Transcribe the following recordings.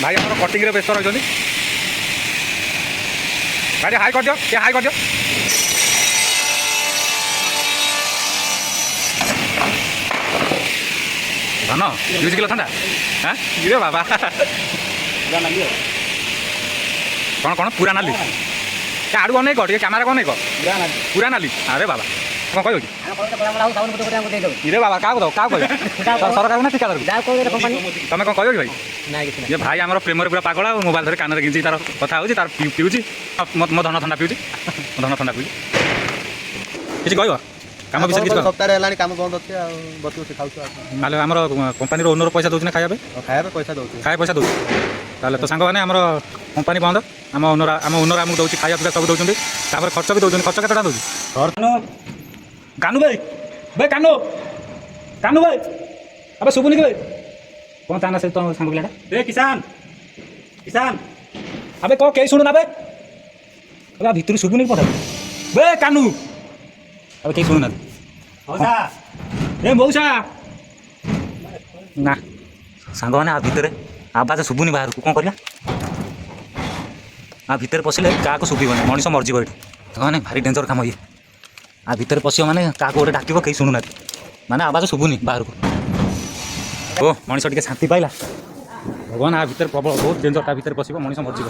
भाई आम कटिंग व्यस्त रही भाई हाई कर दियो ये हाई कर दियो धन यूज किलो था हाँ ये बाबा कौन कौन पूरा नाली आड़ू कौन नहीं कह कैमेरा कौन नहीं कह पूरा नाली अरे बाबा कौन कह बाबा क्या कह क्या सरकार ना ठिकादार तुम कौन कह भाई ये भाई आम प्रेम पूरा पागल आ मोबाइल धर कान गिंची तार कथा हो पीऊँगी मो धन थंडा पीऊँगी धन थंडा पीऊँगी किसी कह काम विषय किसी सप्ताह है काम बंद अच्छे बस खाऊ ना आम कंपानी ओनर पैसा दूसरे खाया खाया पैसा दौर खाया पैसा दूसरे ताले तो सांग मैंने आम कंपानी बंद आम ओनर आमको दूसरी खाया पीवा सब दौरान खर्च भी दौरान खर्च केटा दूसरी कानू भाई भाई कानू कानू भाई अब शुभुनि कि भाई कौन ताना से तो सांग पिलाटा ए किसान किसान अबे कौन कहीं शुणुना बे अब भितर शुभुनि पड़ा बे कानू अब कहीं शुणुना ए मौसा ना सांग मैंने भितर आवाज शुभुनि बाहर को कौन करिया भितर पशिले क्या शुभन मनीष मरजी ये मैंने भारी डेंजर काम ये भितर पशिव मैंने क्या गोटे डाक कहीं शुणुना माने आवाज शुभुनि बाहर को ओ मनीष टे शांति पाइला भगवान भितर प्रबल बहुत डेंजर ता भितर पशिव मनीष मरजी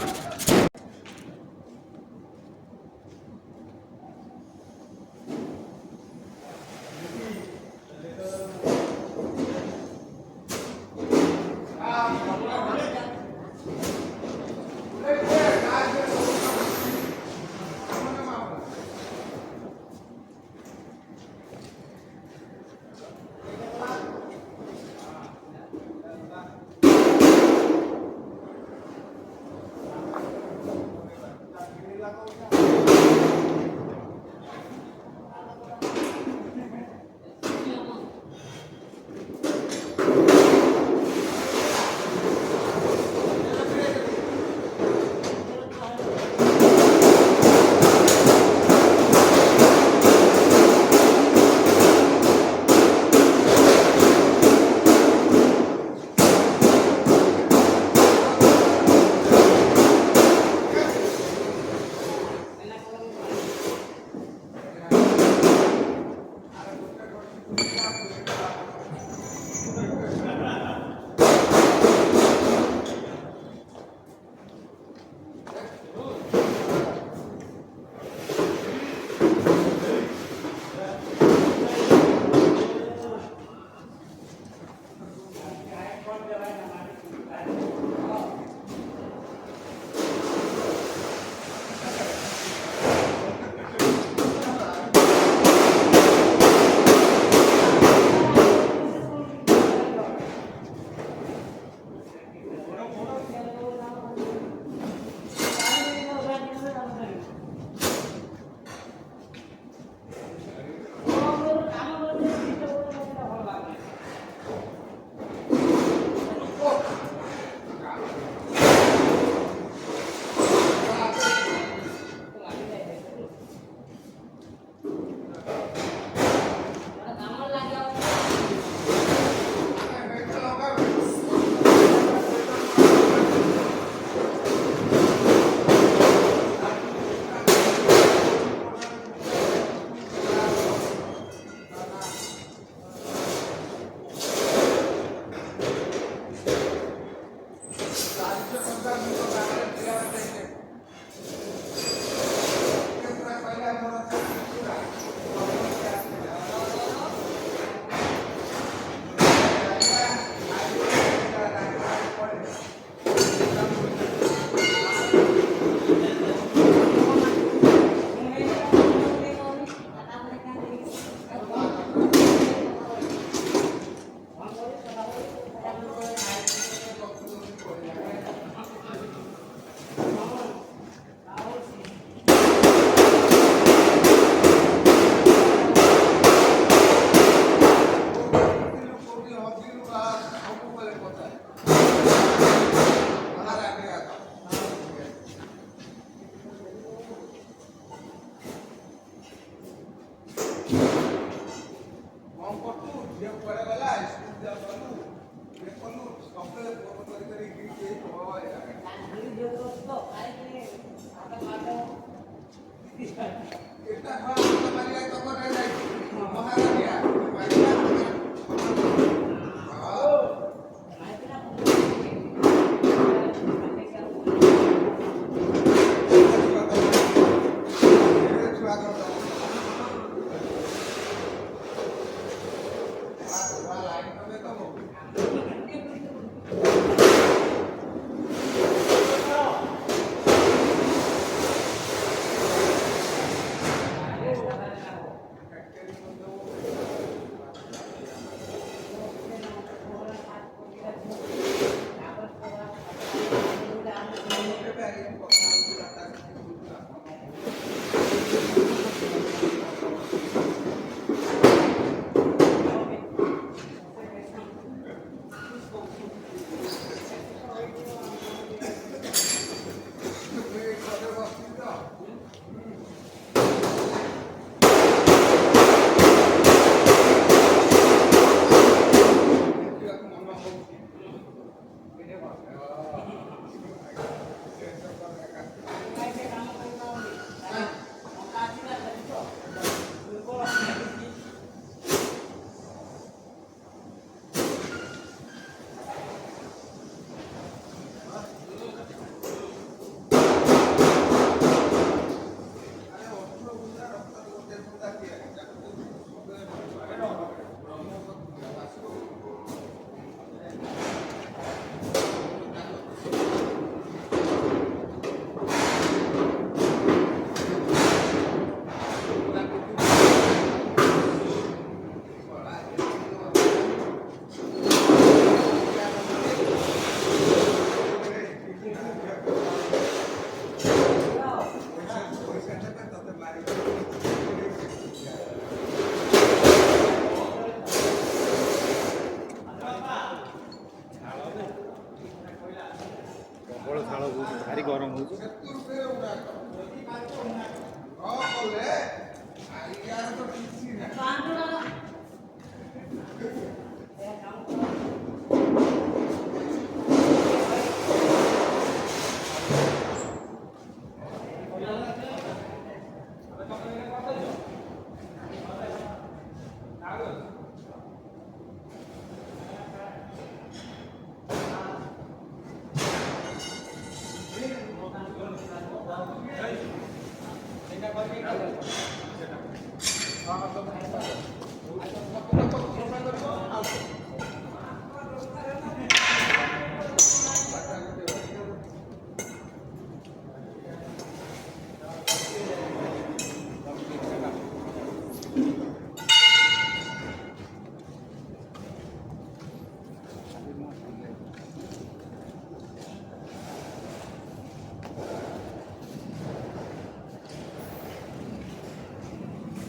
ପ୍ରବଳ ଝାଳ ହେଉଛି, ଭାରି ଗରମ ହେଉଛି।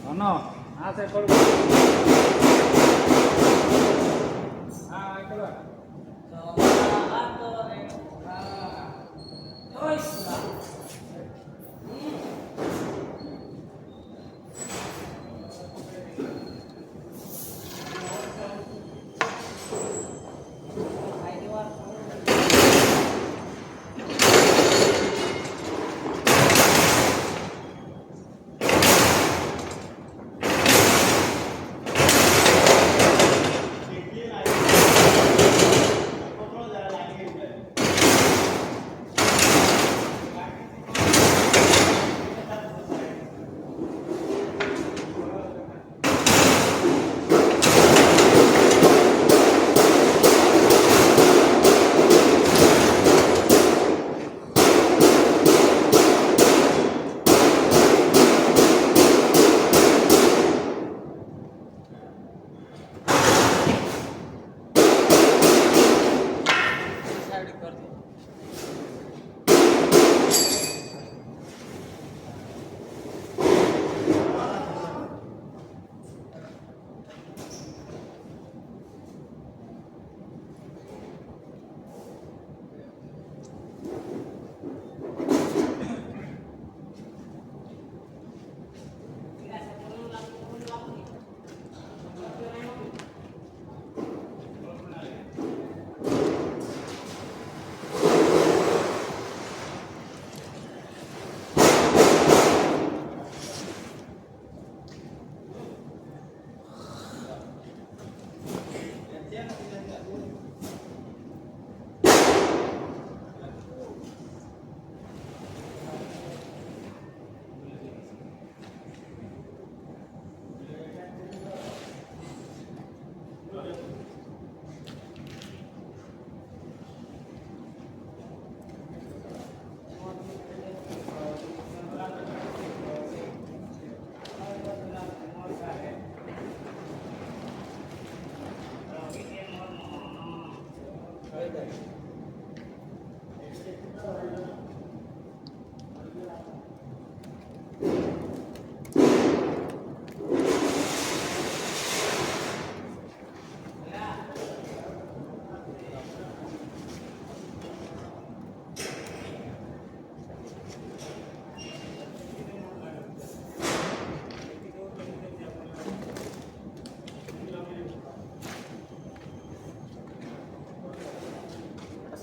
ଧନ ଆସେ କରୁ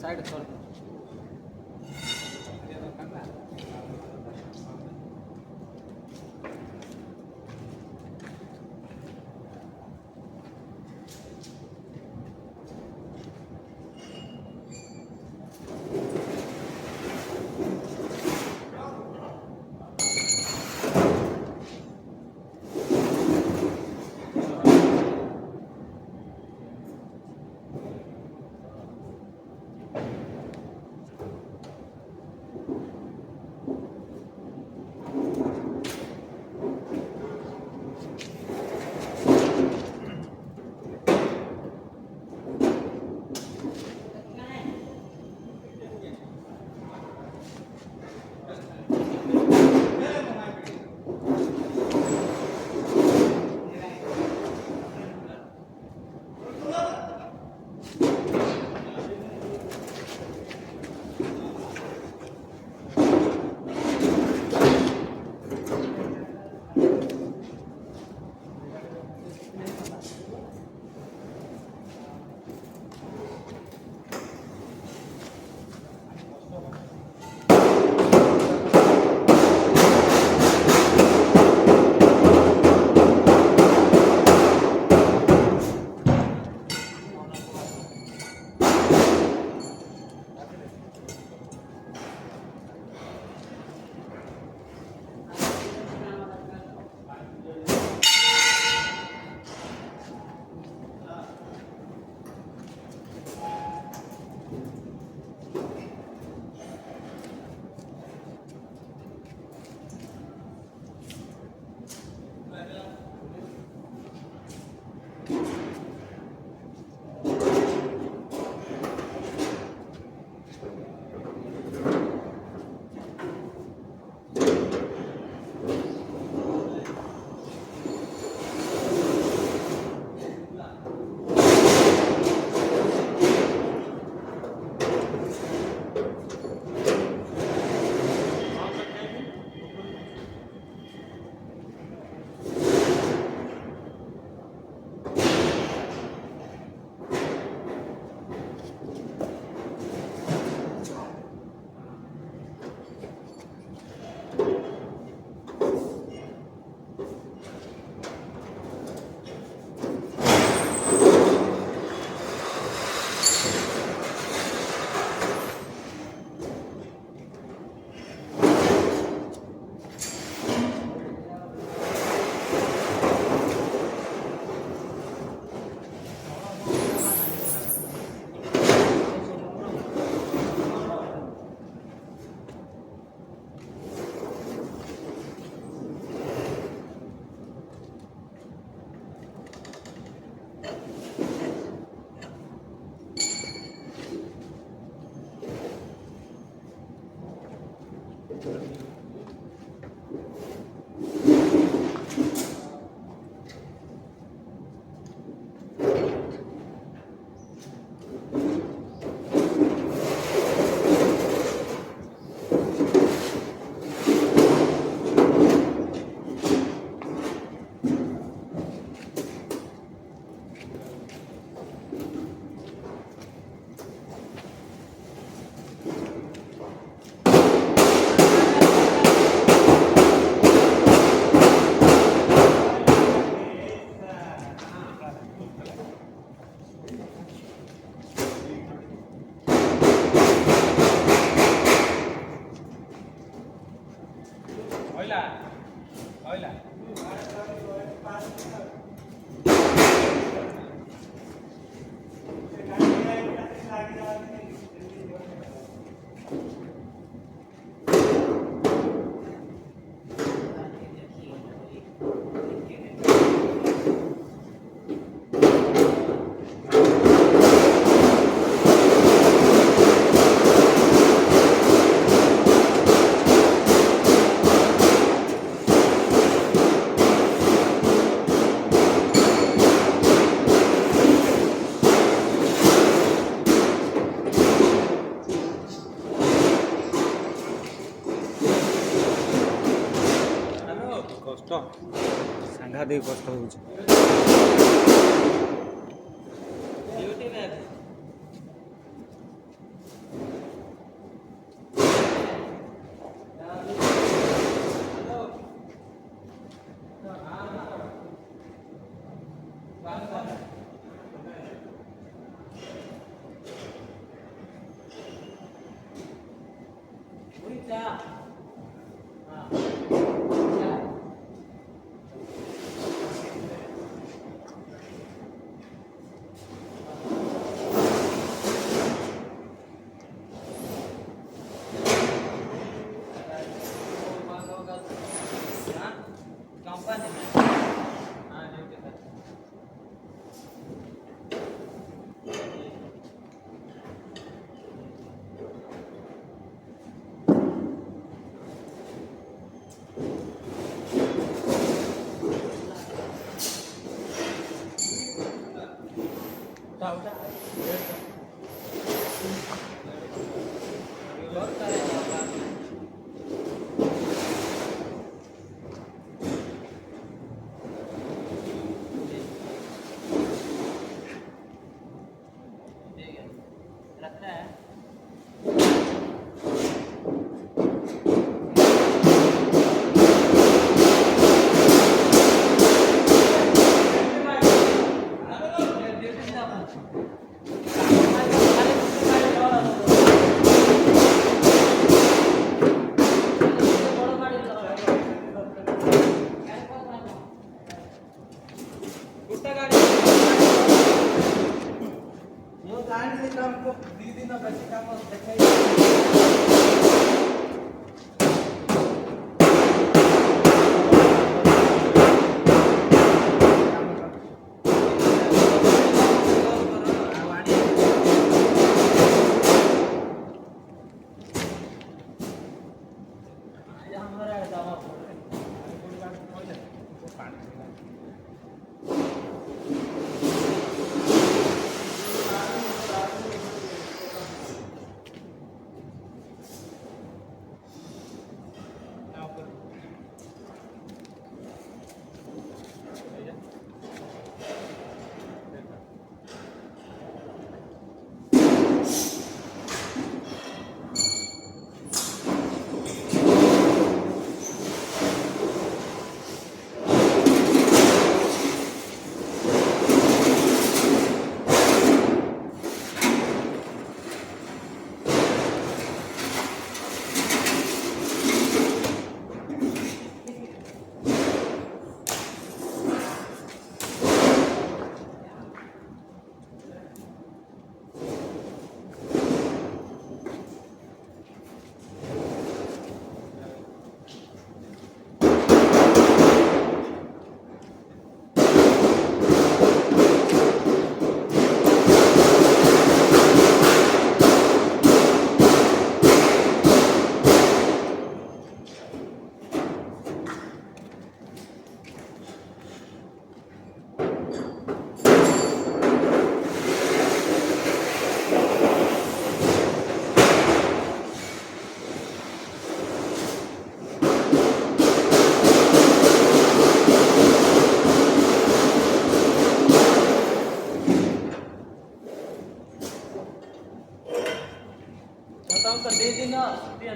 साइड छोड़ ତ ସାଙ୍ଘା ଦେଇ କଷ୍ଟ ହେଉଛି। ड्यूटी में है। कंपनी में हाँ ड्यूटी पर उठा उठा बहुत सारे रखना है बताऊँ तो दे दिन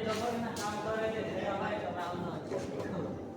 जबर में काम करे थे मेरा भाई का नाम ना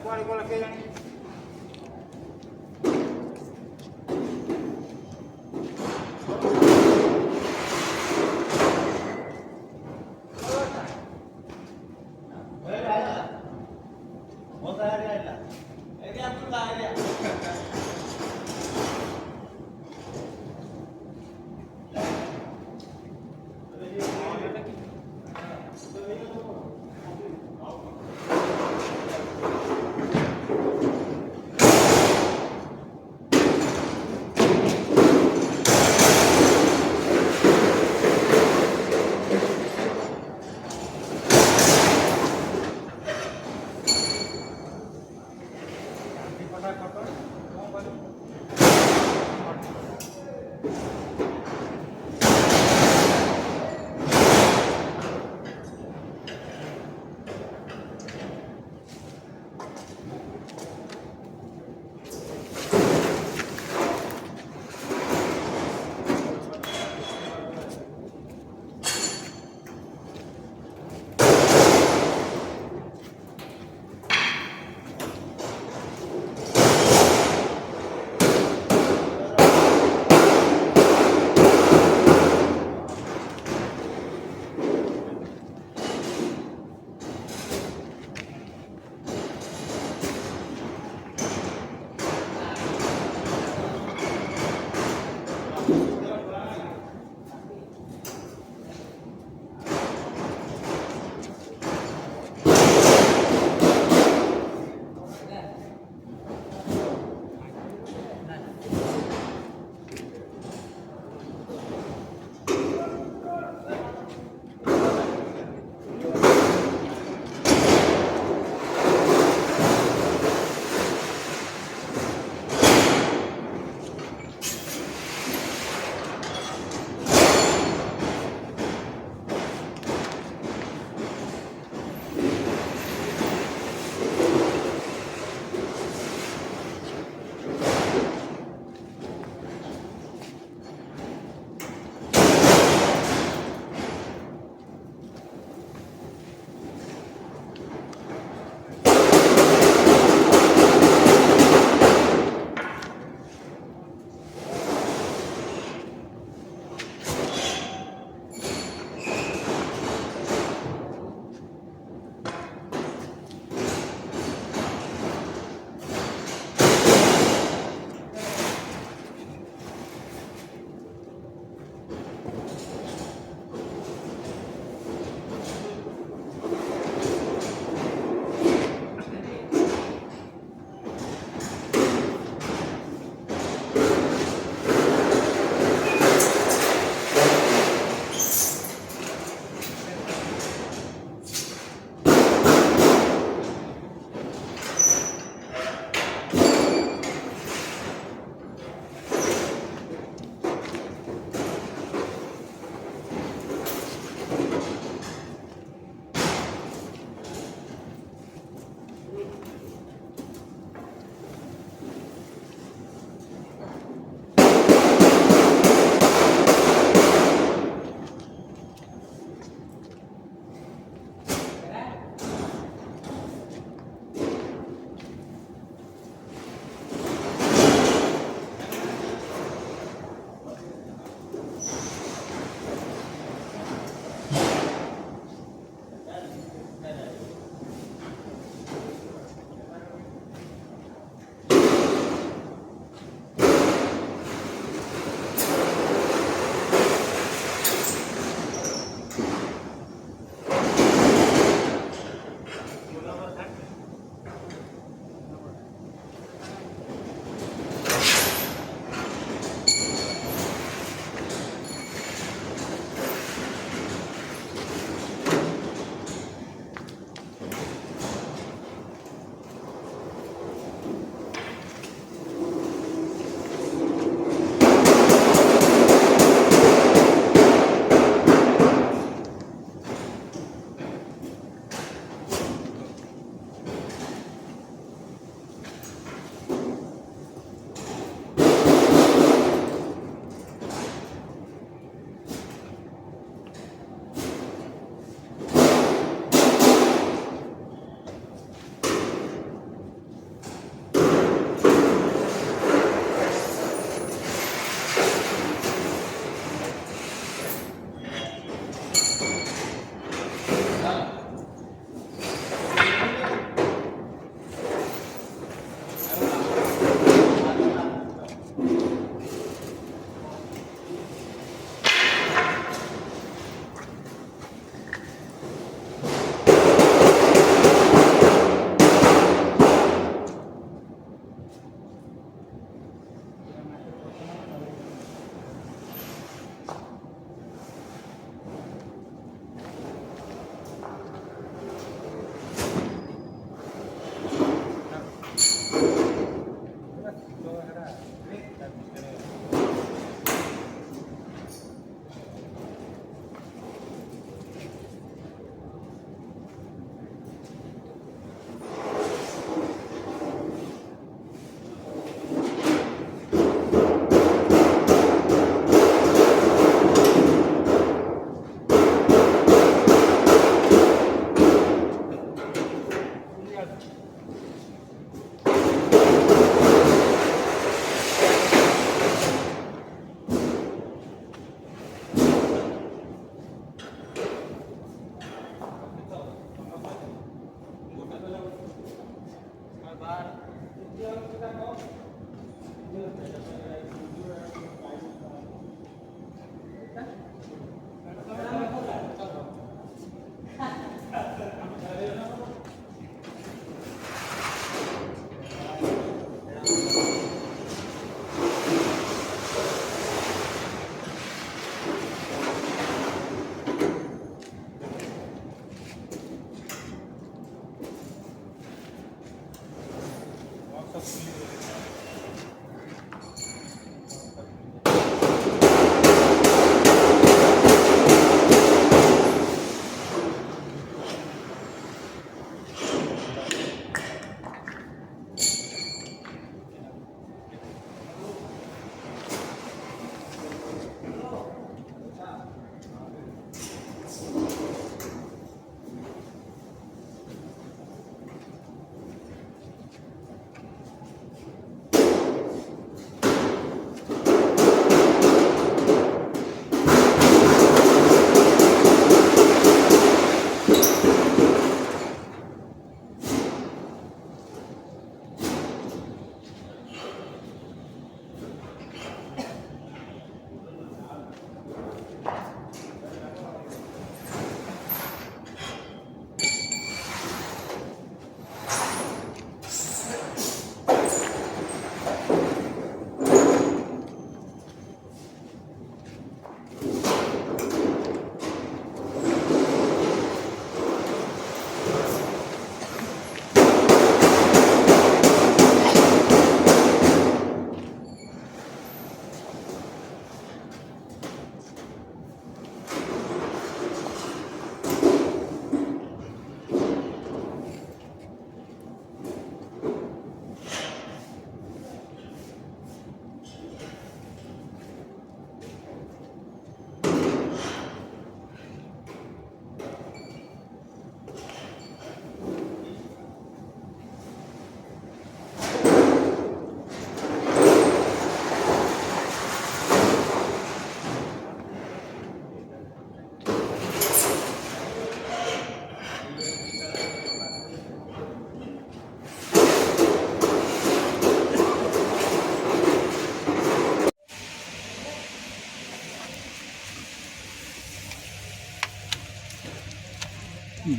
କୁଆଡ଼େ ଗଲା କେଜାଣି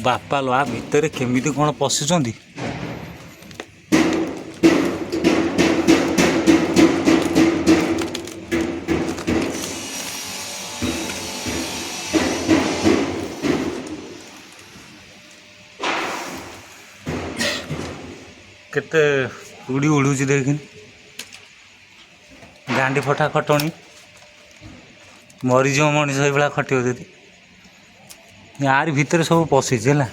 ବାପା ଲୋ ଆ ଭିତରେ କେମିତି କ'ଣ ପଶିଛନ୍ତି? କେତେ ଉଡ଼ି ଉଡ଼ୁଛି ଦେଖିନି, ଗାଣ୍ଡି ଫଟା ଖଟଣି, ମରିଯିବ ମଣିଷ ଏଇଭଳିଆ ଖଟିବ ଯଦି। ଆରି ଭିତରେ ସବୁ ପଶିଛି ହେଲା,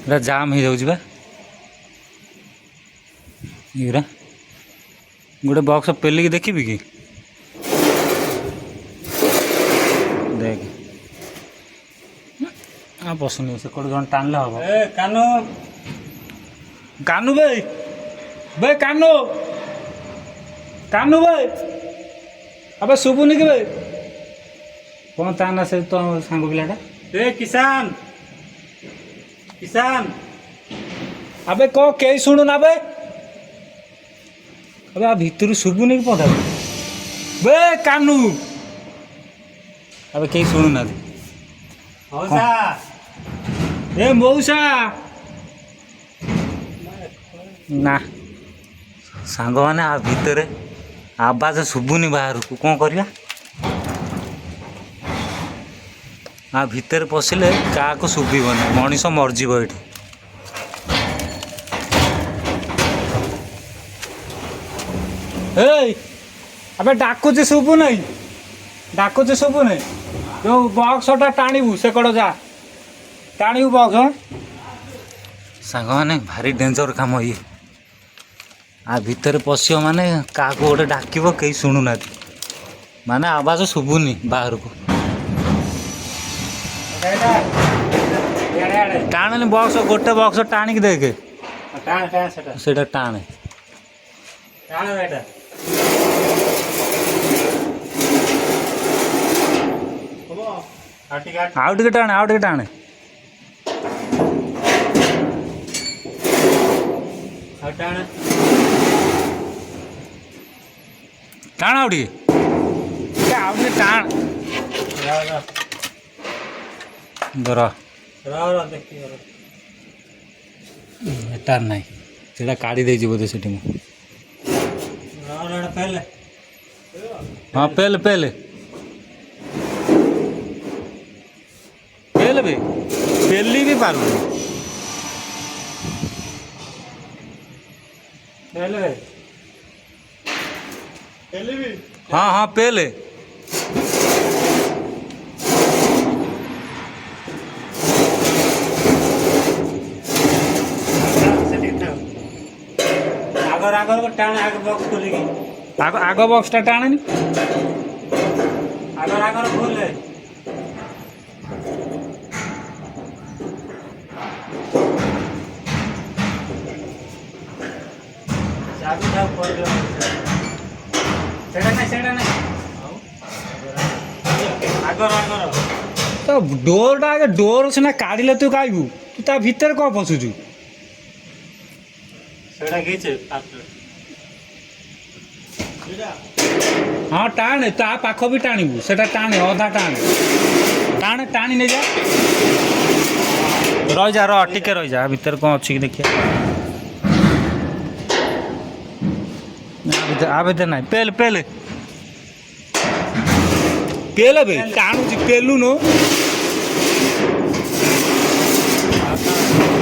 ଏଇଟା ଜାମ୍ ହେଇଯାଉଛି ବା। ଏଗୁରା ଗୋଟେ ବକ୍ସ ପେଲିକି ଦେଖିବି କି? ଦେଖ ପଶୁନି, ସେ କୋଉଠି ଜଣେ ଟାଣିଲେ ହବ। ଏ କାନୁ, କାନୁ ଭାଇ, ଭାଇ କାନୁ, କାନୁ ଭାଇ, ଆବେ ଶୁଭୁନି କି ଭାଇ? କ'ଣ ତା ନା ସେ ତ ସାଙ୍ଗ ପିଲାଟା? ଏ କିଷାନ, କିଷାନ, ଆବେ କ'ଣ କେହି ଶୁଣୁ ନା ବେ? ଆବେ ଆ ଭିତରୁ ଶୁଭୁନି କି ପଦା? ବେ କାନୁ, ଆବେ କେହି ଶୁଣୁନାହାନ୍ତି। ମଉସା, ଏ ମଉସା, ନା ସାଙ୍ଗମାନେ ଆ ଭିତରେ ଆବାଜ ଶୁଭୁନି ବାହାରକୁ, କ'ଣ କରିବା? ଆ ଭିତରେ ପଶିଲେ କାହାକୁ ଶୁଭିବନି, ମଣିଷ ମରିଯିବ ଏଠି। ଏଇ ଆବେ ଡାକୁଛି ଶୁଭୁ ନାହିଁ ଡାକୁଛି ଶୁଭୁ ନାହିଁ ଯୋଉ ବକ୍ସଟା ଟାଣିବୁ ସେ କଡ଼ ଯା ଟାଣିବୁ ବକ୍ସ ସାଙ୍ଗମାନେ ଭାରି ଡେଞ୍ଜର କାମ ଇଏ ଆ ଭିତରେ ପଶିବ ମାନେ କାହାକୁ ଗୋଟେ ଡାକିବ କେହି ଶୁଣୁନାହାନ୍ତି ମାନେ ଆବାଜ ଶୁଭୁନି ବାହାରକୁ ଟାଣେନି ବକ୍ସ ଗୋଟେ ବକ୍ସ ଟାଣିକି ଦେଖେ ସେଇଟା ଟାଣେ ଆଉ ଟିକେ ଟାଣେ ଆଉ ଟିକେ ଟାଣେ ଟାଣ ଆଉ ଟିକେ ଟାଣ ଧର ଏଟାର ନାହିଁ ସେଇଟା କାଢ଼ି ଦେଇଛି ବୋଧେ ସେଠି ମୁଁ ହଁ ପେଲେ ପେଲେ ପେଲେ ବେ ପେଲି ବି ପାରୁନି हाँ हाँ पहले आग बॉक्स टा टाणे नी आगर खोले तो डोर आगे डोर सीना काढ़ले तू कायबू तू ता भीतर कौन पशुचु हाँ टाणे ता पाख भी टाणीबू सेटा टाणे अधा टाणे टाणे टाणी नहीं जा रही जा टिके रही जा भीतर कौन अच्छी देखिए आ भीतर ना पेल पेल पेल बे टाणुची पेलू नो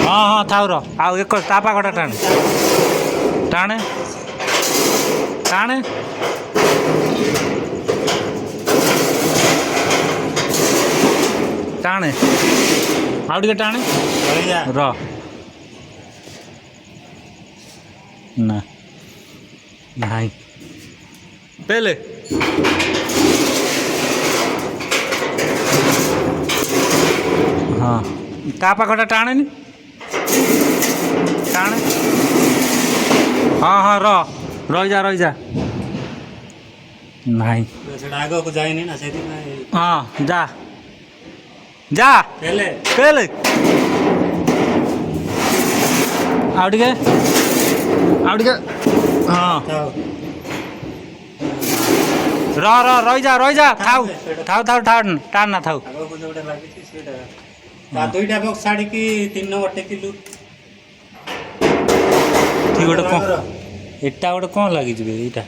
हाँ हाँ थाउ र आउ एक ता पाखटा टाणे टाणे टाणे टाणे आउ टिके टाणे र ना नहीं पहले हाँ ता पाखटा टाणे नी टाणे हाँ हाँ रही जा नहीं आग को जाए ना हाँ जा जा पहले पहले आउ टिके हाँ रही जा थाउ टाण ना थाउ दुईटा बक्स छाड़ी की 3 नंबर टेकिलु ठीक गोटे कौन एटा गोटे कौन लगी एटा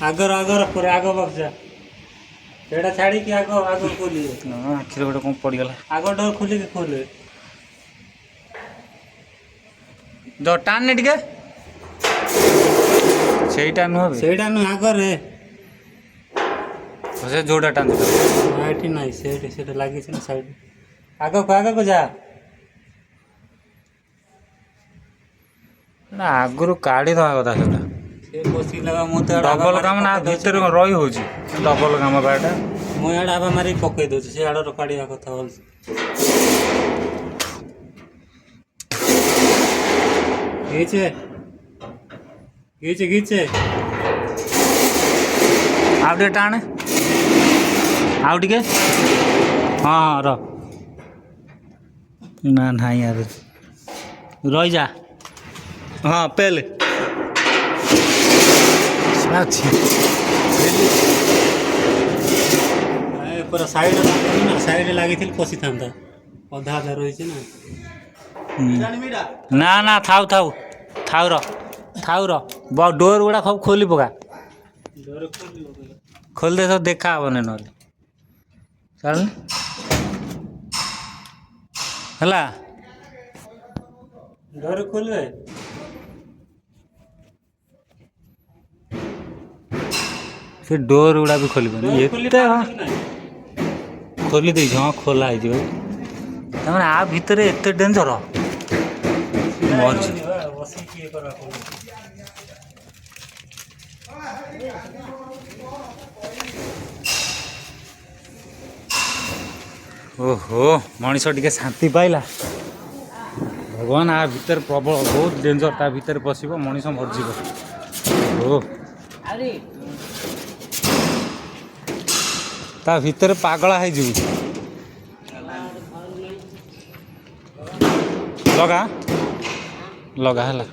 आगर पूरा आग बक्स जा एटा छाड़ी की आग खोली आखिर गोटे कौन पड़गला आग डोर खोली के खोले जो टाण ने टिके ସେଇଟା ନୁହଁ ସେଇଟା ନୁହଁ ଆଗରେ ସେ ଯୋଉଟା ଟାଣି ଏଠି ନାହିଁ ସେଇଟା ଲାଗିଛି ନା ସାଇଡ୍ ଆଗକୁ ଯା ନା ଆଗରୁ କାଢ଼ିଦେବା କଥା ସେଟା ସେ ବସିଲା ମୁଁ ତ ଡବଲ କାମ ନା ଭିତରେ କଣ ରହି ହେଉଛି ଡବଲ କାମ ବା ଏଟା ମୁଁ ଇଆଡ଼େ ଆବା ମାରିକି ପକେଇ ଦେଉଛି ସେ ଆଡ଼ର କାଢ଼ିବା କଥା ଭଲସେ घीचे आउ टे टाणे आउ टे हाँ हाँ ना नहीं यार रही जा हाँ पहले पूरा साइड लगी पशि था अधा रही ना थाउ डोर गुड़ा सब खोली पका खोल दे सब देखा हेन ना चल है डोर खोल से डोर गुड़ा भी खोल एत खोली दे हाँ खोला है तमें आ भितर एत डेंजर मरी ओहो मनीष टे शांति पाइला भगवान आ भितर प्रबल बहुत डेंजर ता भितर पशिब मनीष मरज ओ ता भितर पागला है जीव लगा लगा है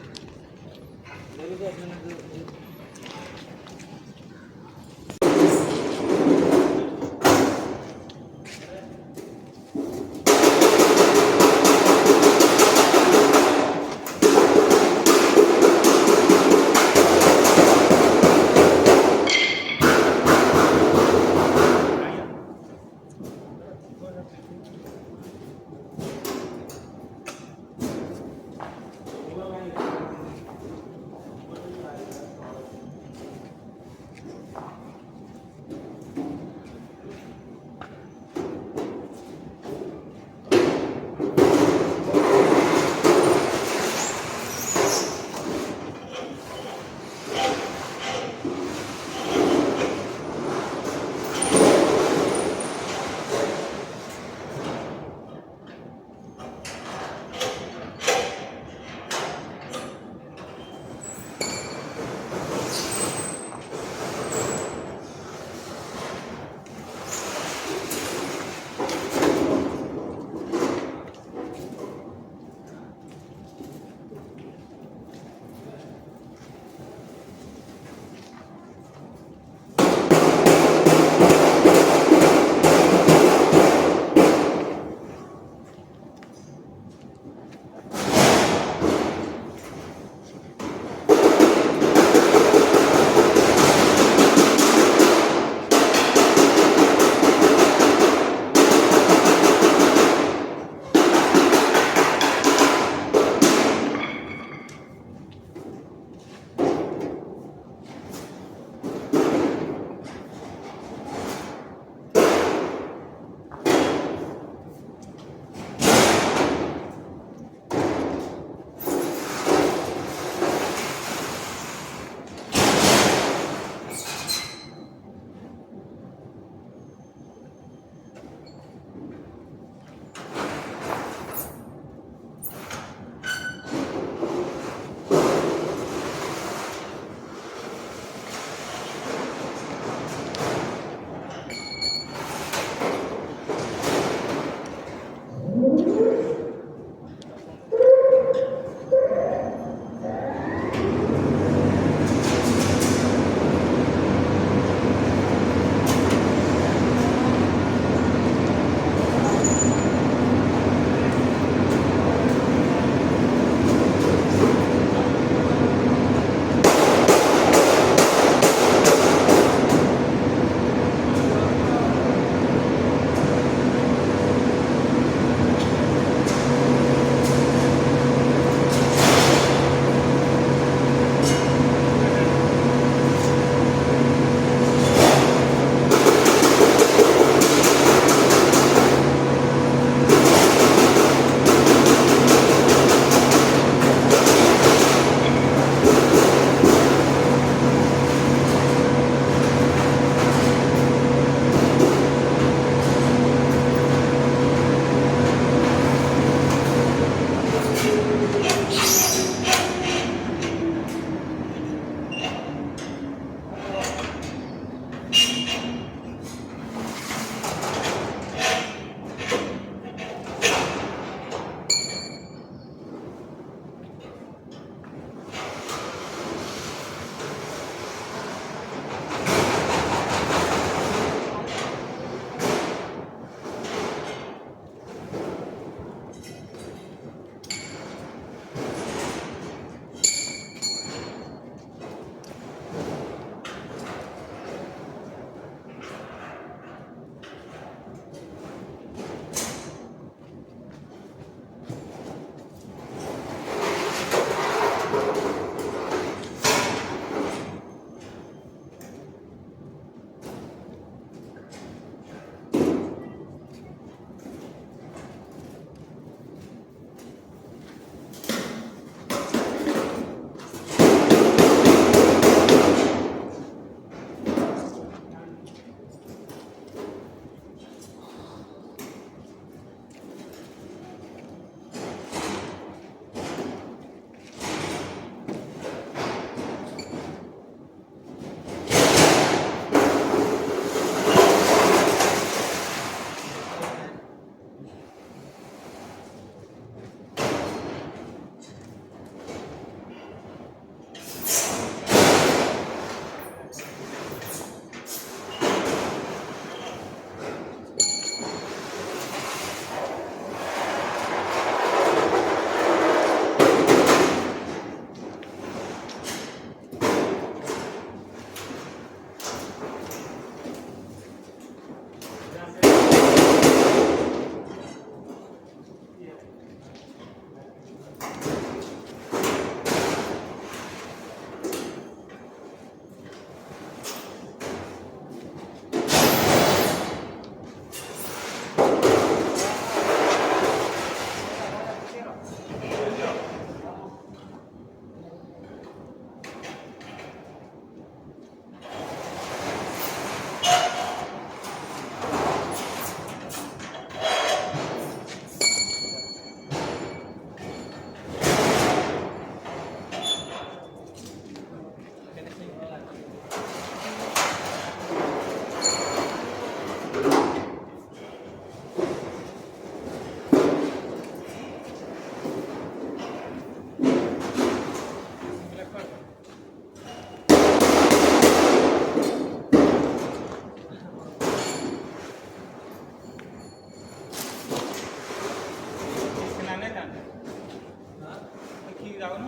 ଯାଉନୁ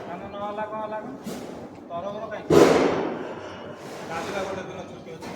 କାମ ନ ହେଲା କ'ଣ ହେଲା ତରବର କାହିଁକି କାଲି ବା ଗୋଟେ ଦିନ ଛୁଟି ଅଛି।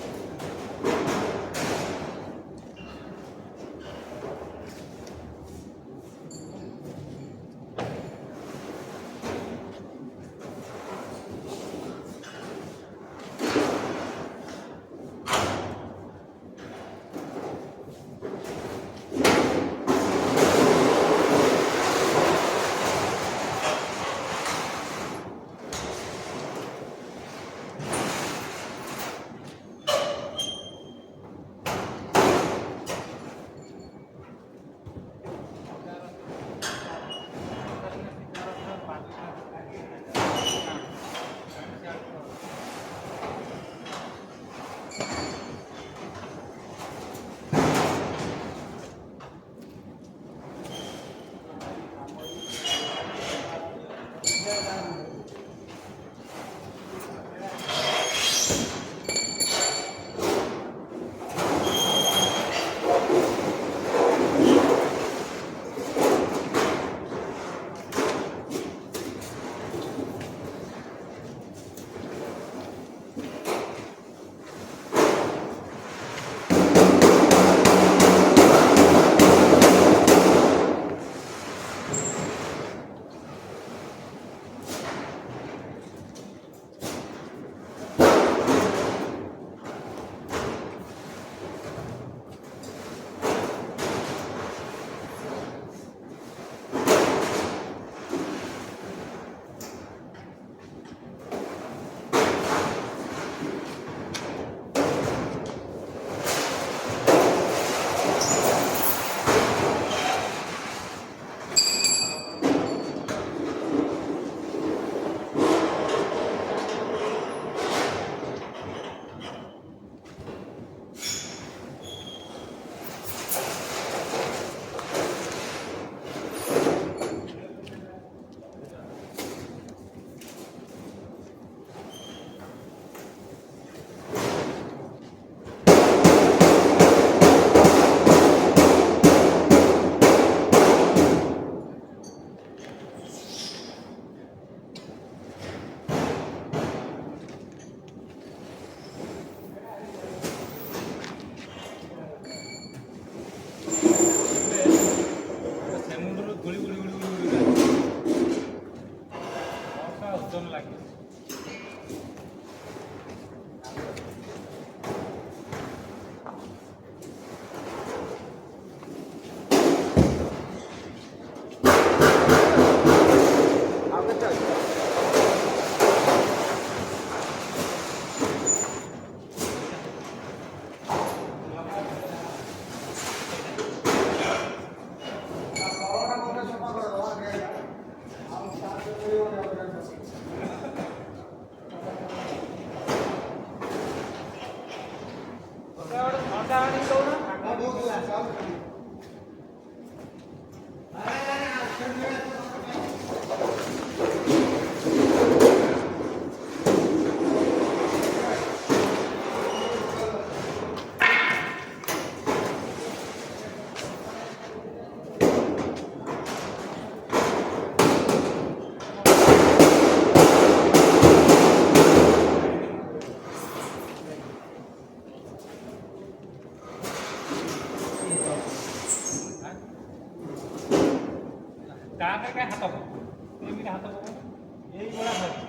काय काय हात नेहमी हात येई गोळा हात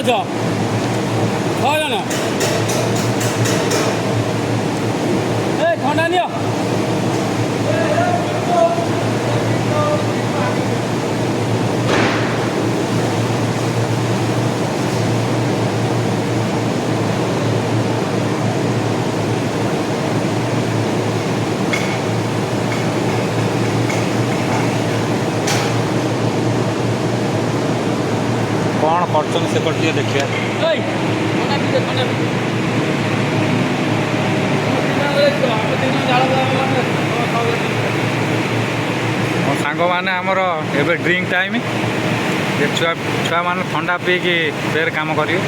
ଅଛ 6 ଜଣ ଏ ଥଣ୍ଡା ନିଅ କ'ଣ କରୁଛନ୍ତି ସେପଟେ ଟିକେ ଦେଖିବା। ଏଇ ଥଣ୍ଡା ପିଇଦେ ଥଣ୍ଡା ପିଇଦେ ମୋ ସାଙ୍ଗମାନେ ଆମର ଏବେ ଡ୍ରିଙ୍କ ଟାଇମ୍, ଯେ ଛୁଆମାନେ ଥଣ୍ଡା ପିଇକି ଫେର କାମ କରିବେ।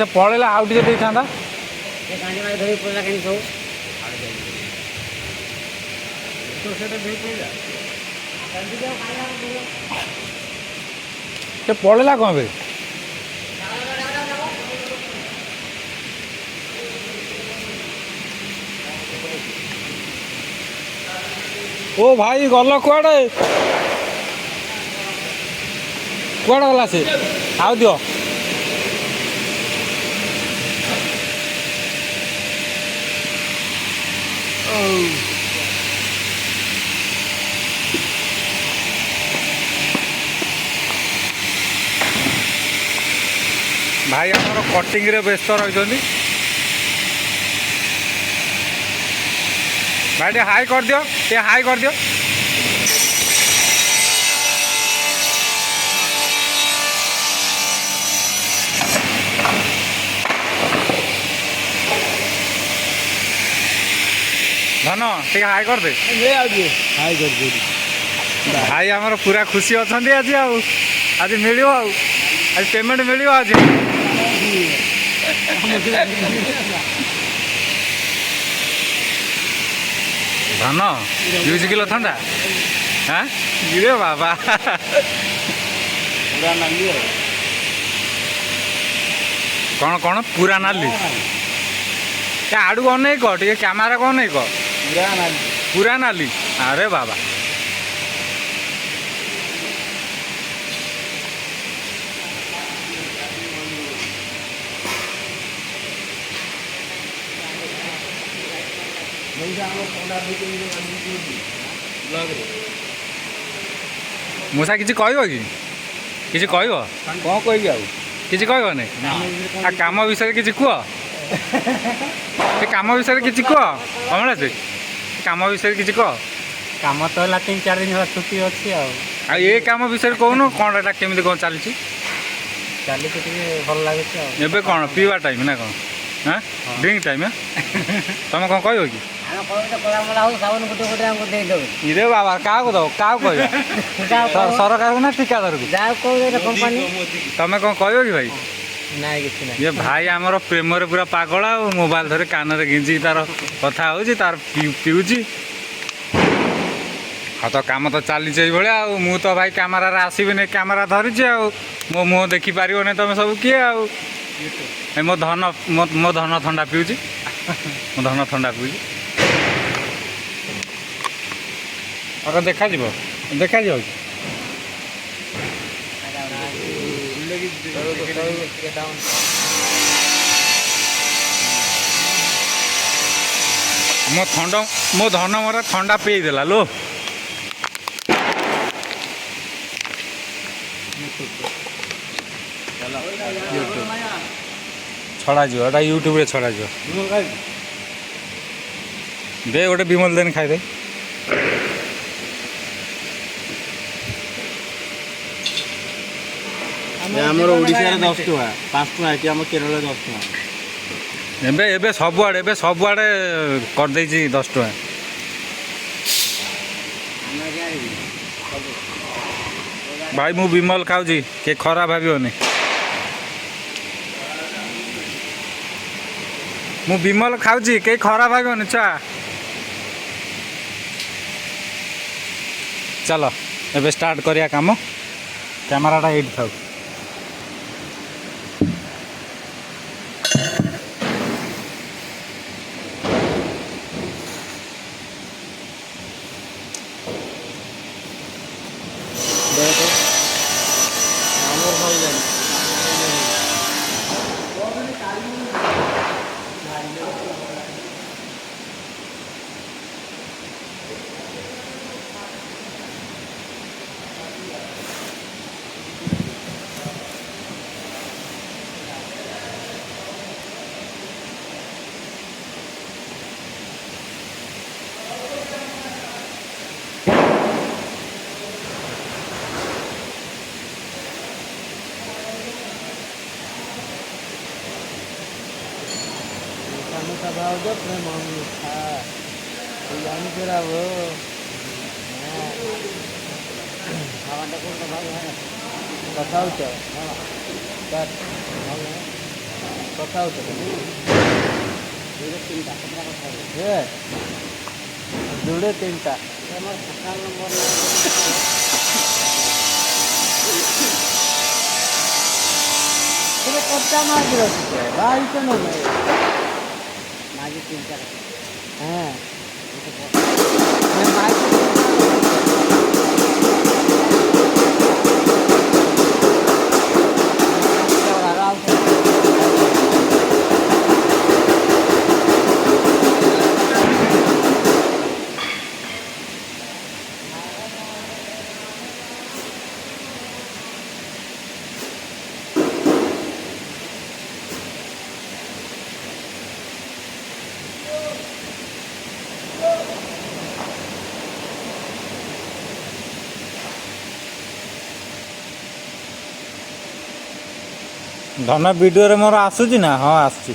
ସେ ପଳେଇଲା, ଆଉ ଟିକେ ଦେଇଥାନ୍ତା। ସେ ପଳେଇଲା କ'ଣ ବେ? ଓ ଭାଇ ଗଲ କୁଆଡ଼େ? କୁଆଡ଼େ ଗଲା ସେ? ଆଉ ଦିଅ। ଭାଇ ଆମର କଟିଂରେ ବ୍ୟସ୍ତ ରହିଛନ୍ତି। ଭାଇ ଟିକେ ହାଇ କରିଦିଅ, ଟିକେ ହାଇ କରିଦିଅ। ଧନ ଟିକେ ହାଇ କରିଦେ। ହାଇ କରିଦେବି ଭାଇ ଆମର ପୁରା ଖୁସି ଅଛନ୍ତି ଆଜି। ଆଉ ଆଜି ମିଳିବ, ଆଉ ଆଜି ପେମେଣ୍ଟ ମିଳିବ ଆଜି। ଧନ 2 କିଲୋ ଥଣ୍ଡା। ହଁ ଇରେ ବାବା, କ'ଣ କ'ଣ ପୁରା ନାଲି? ଏ ଆଡ଼କୁ ଅନେଇ କହ, ଟିକେ କ୍ୟାମେରାକୁ ଅନେଇ କହ। ପୁରା ନାଲି। ଆରେ ବାବା, ମୂଷା କିଛି କହିବ କି? କିଛି କହିବ? କ'ଣ କହିବି ଆଉ? କିଛି କହିବନି? ଆଉ କାମ ବିଷୟରେ କିଛି କୁହ। ସେ କାମ ବିଷୟରେ କିଛି କୁହ। କମଳା ସେ କାମ ବିଷୟରେ କିଛି କହ। କାମ ତ ହେଲା 3-4 ଦିନ ହେଲା ଛୁଟି ଅଛି ଆଉ ଏ କାମ ବିଷୟରେ କହୁନୁ, କ'ଣ ଏଇଟା କେମିତି କ'ଣ ଚାଲିଛି? ଚାଲିଛି ଟିକେ ଭଲ ଲାଗୁଛି ଆଉ। ଏବେ କ'ଣ ପିଇବା ଟାଇମ୍ ନା କ'ଣ? ହଁ ଡ୍ରିଙ୍କ ଟାଇମ୍। ତମେ କ'ଣ କହିବ କି? ଇରେ ବାବା, କାହାକୁ ଦବ? କାହାକୁ କହିବା? ସରକାରକୁ ନା ଠିକାଦାରକୁ? ତମେ କ'ଣ କହିବ କି ଭାଇ? ନାଇଁ କିଛି ନାହିଁ। ଇଏ ଭାଇ ଆମର ପ୍ରେମରେ ପୁରା ପାଗଳ, ଆଉ ମୋବାଇଲ ଧରି କାନରେ ଗିଞ୍ଜିକି ତାର କଥା ହେଉଛି, ତାର ପିଉଛି। ହଁ ତ କାମ ତ ଚାଲିଛି ଏଇଭଳିଆ। ଆଉ ମୁଁ ତ ଭାଇ କ୍ୟାମେରାରେ ଆସିବିନି, କ୍ୟାମେରା ଧରିଛି। ଆଉ ମୋ ମୁହଁ ଦେଖିପାରିବନି ତମେ ସବୁ କିଏ? ଆଉ ମୋ ଧନ ଥଣ୍ଡା ପିଉଛି। ମୋ ଧନ ଥଣ୍ଡା ପିଉଛି। ଆଉ ଦେଖାଯିବ ଦେଖାଯିବ କି? ମୋ ଧନ ମରା ଥଣ୍ଡା ପିଇ ଦେଲା ଲୋ। ଛଡ଼ାଯିବ ଏଇଟା ୟୁଟ୍ୟୁବରେ ଛଡ଼ାଯିବ। ଦେ ଗୋଟେ ବିମଲ ଦେନି ଖାଇଦେ। ଆମର ଓଡ଼ିଶାରେ 10 ଟଙ୍କା 5 ଟଙ୍କା ଏଠି ଆମ କେରଳରେ 10 ଟଙ୍କା। ଏବେ ସବୁଆଡ଼େ କରିଦେଇଛି 10 ଟଙ୍କା। ଭାଇ ମୁଁ ବିମଲ ଖାଉଛି କିଏ ଖରାପ ଭାବିବନି। ମୁଁ ବିମଲ ଖାଉଛି କେହି ଖରାପ ଭାବିବନି ଛୁଆ। ଚାଲ ଏବେ ଷ୍ଟାର୍ଟ କରିବା କାମ। କ୍ୟାମେରାଟା ଏଇଠି ଥାଉ। भाव प्रेम था जानी फिर अब କଥା ହଉଛ କଥା ହଉଛ ଯୋଡ଼େ ତିନିଟା ଆମର ସକାଳ ନମ୍ବର କଚ୍ଚା ମାছ ରଖିଛ ବାଇଶ ନବେ ମାঝে 3-4 হ্যাঁ ଧନ ଭିଡ଼ିଓରେ ମୋର ଆସୁଛି ନା? ହଁ ଆସୁଛି।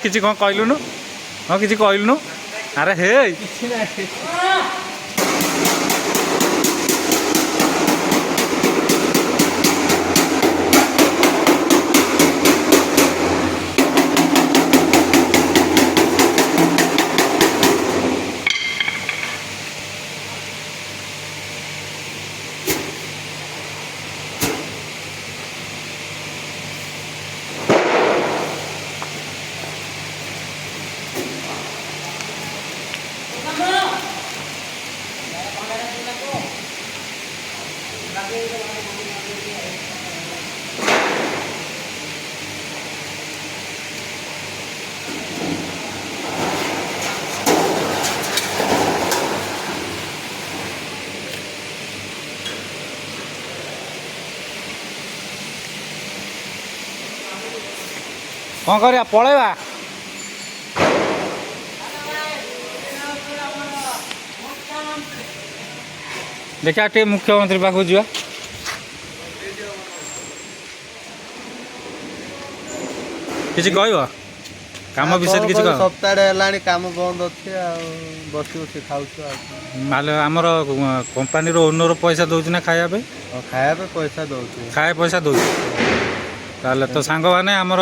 କିଛି କ'ଣ କହିଲୁନୁ? ହଁ କିଛି କହିଲୁନୁ? ଆରେ ହେ କ'ଣ କରିବା ପଳେଇବା। ଦେଖିବା ଟିକେ ମୁଖ୍ୟମନ୍ତ୍ରୀ ପାଖକୁ ଯିବା। କିଛି କହିବ କାମ ବିଷୟରେ କିଛି କହିବ? ସପ୍ତାହଟେ ହେଲାଣି କାମ ବନ୍ଦ ଅଛି ଆଉ ବସି ବସି ଖାଉଛୁ ଆଉ ନହେଲେ ଆମର କମ୍ପାନୀର ଓନର ପଇସା ଦେଉଛି ନା ଖାଇବା ପାଇଁ? ଖାଇବା ପାଇଁ ପଇସା ଦଉଛି। ଖାଇବା ପଇସା ଦେଉଛି। ତାହେଲେ ତ ସାଙ୍ଗମାନେ ଆମର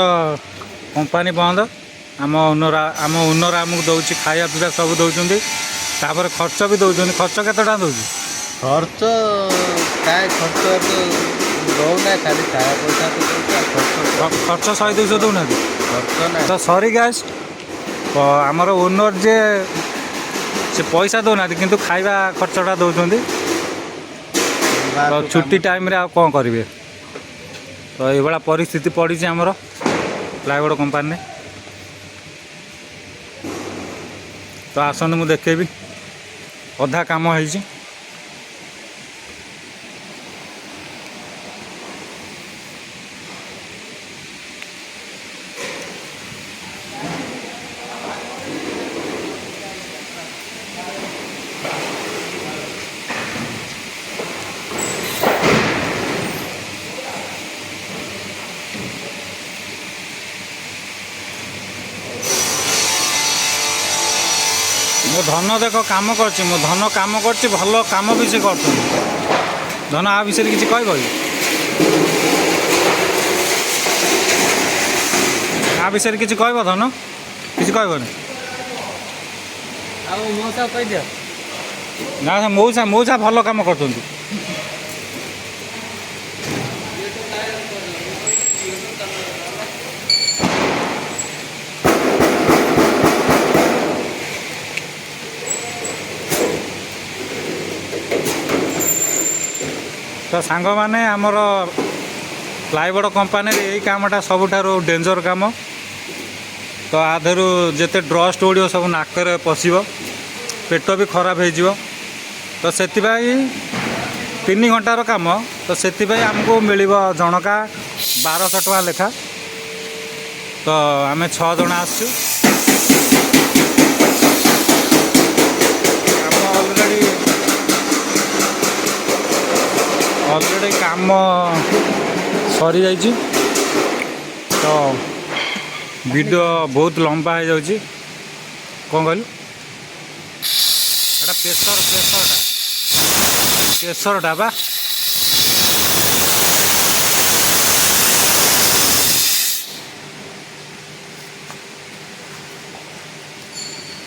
କମ୍ପାନୀ ବନ୍ଦ, ଆମ ଓନର ଆମକୁ ଦେଉଛି ଖାଇବା ପିଇବା ସବୁ ଦେଉଛନ୍ତି, ତାପରେ ଖର୍ଚ୍ଚ ବି ଦେଉଛନ୍ତି। ଖର୍ଚ୍ଚ କେତେ ଟଙ୍କା ଦେଉଛି? ଖର୍ଚ୍ଚ କାହିଁ ଖର୍ଚ୍ଚ ଦଉନାହିଁ, ଖାଲି ଖାଇବା ପଇସା ତ ଦଉଛି। ଖର୍ଚ୍ଚ 100-200 ଦେଉନାହାନ୍ତି? ଖର୍ଚ୍ଚ ନାହିଁ ତ ସରି ଗ୍ୟାସ୍ ଆମର ଓନର ଯେ ସେ ପଇସା ଦେଉନାହାନ୍ତି କିନ୍ତୁ ଖାଇବା ଖର୍ଚ୍ଚଟା ଦେଉଛନ୍ତି। ତ ଛୁଟି ଟାଇମ୍ରେ ଆଉ କ'ଣ କରିବେ? ତ ଏଇଭଳିଆ ପରିସ୍ଥିତି ପଡ଼ିଛି ଆମର ପ୍ଲାଇଉଡ଼୍ କମ୍ପାନୀରେ। ତ ଆସନ୍ତୁ ମୁଁ ଦେଖେଇବି, ଅଧା କାମ ହେଇଛି। ମୋ ଧନ ଦେଖ କାମ କରୁଛି, ମୋ ଧନ କାମ କରୁଛି, ଭଲ କାମ ବି ସେ କରୁଛନ୍ତି। ଧନ ଆ ବିଷୟରେ କିଛି କହିବ କି? ଆ ବିଷୟରେ କିଛି କହିବ ଧନ? କିଛି କହିବନି? ଆଉ ମଉସା କହିଦିଅ। ନା ମଉସା ଭଲ କାମ କରୁଛନ୍ତି। ତ ସାଙ୍ଗମାନେ ଆମର ପ୍ଲାଇଉଡ଼୍ କମ୍ପାନୀରେ ଏଇ କାମଟା ସବୁଠାରୁ ଡେଞ୍ଜର କାମ। ତ ଆ ଦେହରୁ ଯେତେ ଡଷ୍ଟ ଉଡ଼ିବ ସବୁ ନାକରେ ପଶିବ, ପେଟ ବି ଖରାପ ହେଇଯିବ। ତ ସେଥିପାଇଁ 3 ଘଣ୍ଟାର କାମ, ତ ସେଥିପାଇଁ ଆମକୁ ମିଳିବ ଜଣକା 1200 ଟଙ୍କା ଲେଖା। ତ ଆମେ 6 ଜଣ ଆସିଛୁ। ଅଲରେଡ଼ି କାମ ସରିଯାଇଛି। ତ ଭିଡ଼ିଓ ବହୁତ ଲମ୍ବା ହେଇଯାଉଛି। କ'ଣ କହିଲୁ? ଏଇଟା ପ୍ରେସରଟା ବା।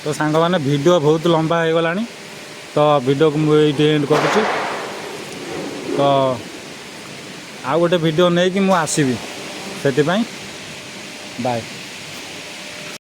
ତ ସାଙ୍ଗମାନେ ଭିଡ଼ିଓ ବହୁତ ଲମ୍ବା ହେଇଗଲାଣି, ତ ଭିଡ଼ିଓକୁ ମୁଁ ଏଇଠି ଏଣ୍ଡ କରୁଛି। ତ ଆଉ ଗୋଟେ ଭିଡ଼ିଓ ନେଇକି ମୁଁ ଆସିବି, ସେଥିପାଇଁ ବାଏ।